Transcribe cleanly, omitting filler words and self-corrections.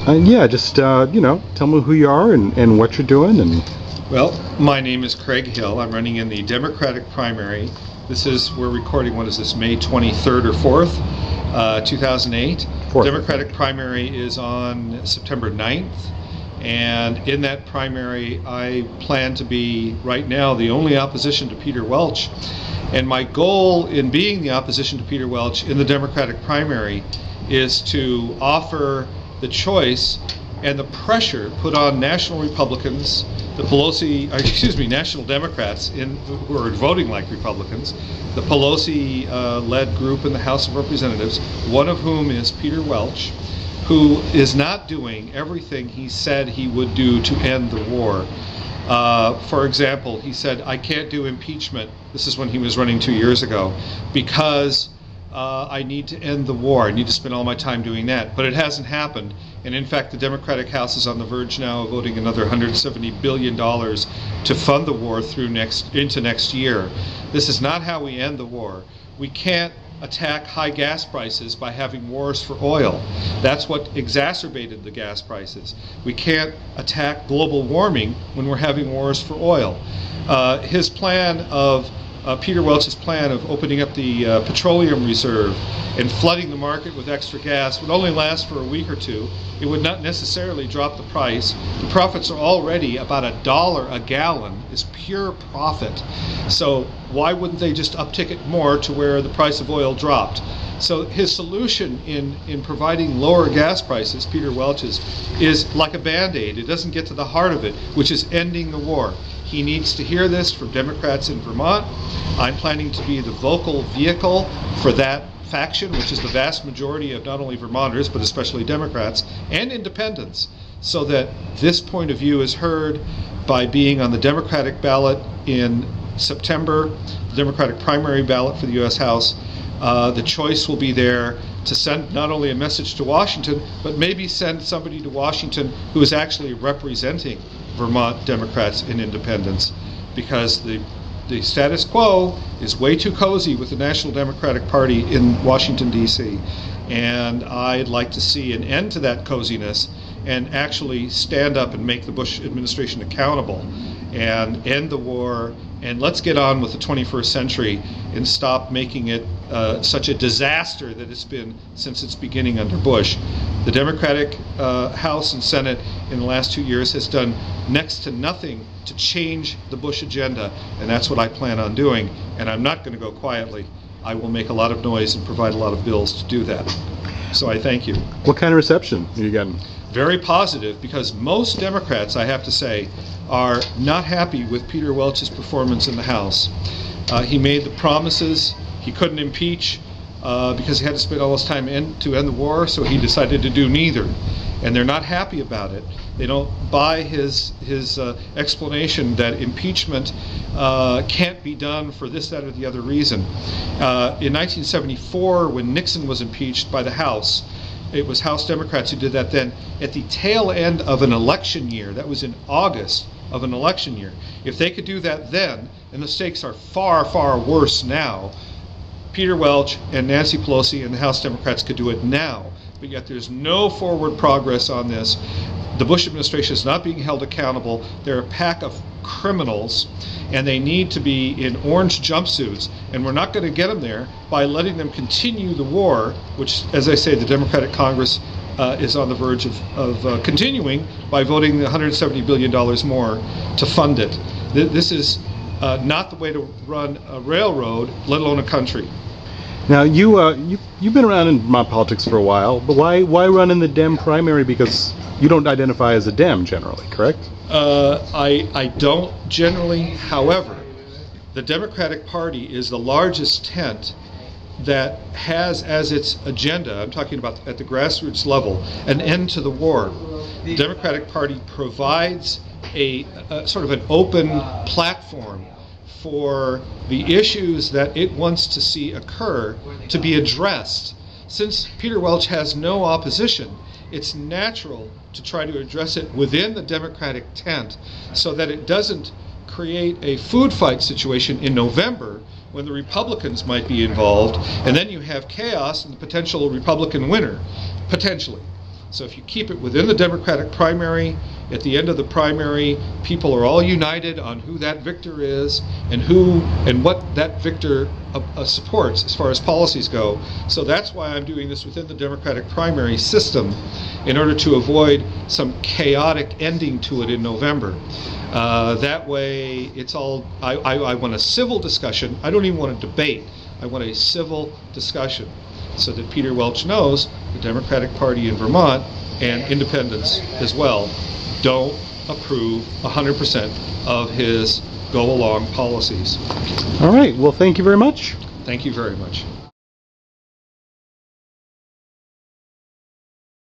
Yeah, just tell me who you are and what you're doing. And Well, my name is Craig Hill. I'm running in the Democratic primary. We're recording, what is this, May 23rd or 4th, 2008. Fourth. Democratic primary is on September 9th. And in that primary, I plan to be, right now, the only opposition to Peter Welch. And my goal in being the opposition to Peter Welch in the Democratic primary is to offer the choice and the pressure put on national Republicans, national Democrats who are voting like Republicans, the Pelosi-led group in the House of Representatives, one of whom is Peter Welch, who is not doing everything he said he would do to end the war. For example, he said, I can't do impeachment, this is when he was running 2 years ago, because I need to end the war. I need to spend all my time doing that. But it hasn't happened. And in fact, the Democratic House is on the verge now of voting another $170 billion to fund the war into next year. This is not how we end the war. We can't attack high gas prices by having wars for oil. That's what exacerbated the gas prices. We can't attack global warming when we're having wars for oil. Peter Welch's plan of opening up the petroleum reserve and flooding the market with extra gas would only last for a week or two. It would not necessarily drop the price. The profits are already about $1 a gallon is pure profit. So why wouldn't they just uptick it more to where the price of oil dropped? So his solution in providing lower gas prices, Peter Welch's, is like a Band-Aid. It doesn't get to the heart of it, which is ending the war. He needs to hear this from Democrats in Vermont. I'm planning to be the vocal vehicle for that faction, which is the vast majority of not only Vermonters, but especially Democrats and independents, so that this point of view is heard by being on the Democratic ballot in September, the Democratic primary ballot for the U.S. House. The choice will be there to send not only a message to Washington, but maybe send somebody to Washington who is actually representing Vermont Democrats and independents, because the status quo is way too cozy with the National Democratic Party in Washington, D.C. And I'd like to see an end to that coziness and actually stand up and make the Bush administration accountable and end the war. And let's get on with the 21st century and stop making it such a disaster that it's been since its beginning under Bush. The Democratic House and Senate in the last 2 years has done next to nothing to change the Bush agenda, and that's what I plan on doing. And I'm not going to go quietly. I will make a lot of noise and provide a lot of bills to do that. So I thank you. What kind of reception are you getting? Very positive, because most Democrats, I have to say, are not happy with Peter Welch's performance in the House. He made the promises. He couldn't impeach because he had to spend all his time to end the war, so he decided to do neither. And they're not happy about it. They don't buy his explanation that impeachment can't be done for this, that, or the other reason. In 1974, when Nixon was impeached by the House, it was House Democrats who did that then, at the tail end of an election year. That was in August of an election year. If they could do that then, and the stakes are far, far worse now, Peter Welch and Nancy Pelosi and the House Democrats could do it now. But yet there's no forward progress on this. The Bush administration is not being held accountable. They're a pack of criminals, and they need to be in orange jumpsuits, and we're not going to get them there by letting them continue the war, which, as I say, the Democratic Congress is on the verge of continuing by voting $170 billion more to fund it. This is not the way to run a railroad, let alone a country. Now, you've been around in Vermont politics for a while, but why run in the Dem primary? Because you don't identify as a Dem generally, correct? I don't generally. However, the Democratic Party is the largest tent that has as its agenda, I'm talking about at the grassroots level, an end to the war. The Democratic Party provides a sort of an open platform for the issues that it wants to see occur to be addressed. Since Peter Welch has no opposition, it's natural to try to address it within the Democratic tent so that it doesn't create a food fight situation in November when the Republicans might be involved, and then you have chaos and the potential Republican winner, potentially. So if you keep it within the Democratic primary, at the end of the primary, people are all united on who that victor is and what that victor supports as far as policies go. So that's why I'm doing this within the Democratic primary system, in order to avoid some chaotic ending to it in November. That way, it's all, I want a civil discussion. I don't even want a debate. I want a civil discussion, so that Peter Welch knows the Democratic Party in Vermont, and independents as well, don't approve 100% of his go-along policies. All right. Well, thank you very much. Thank you very much.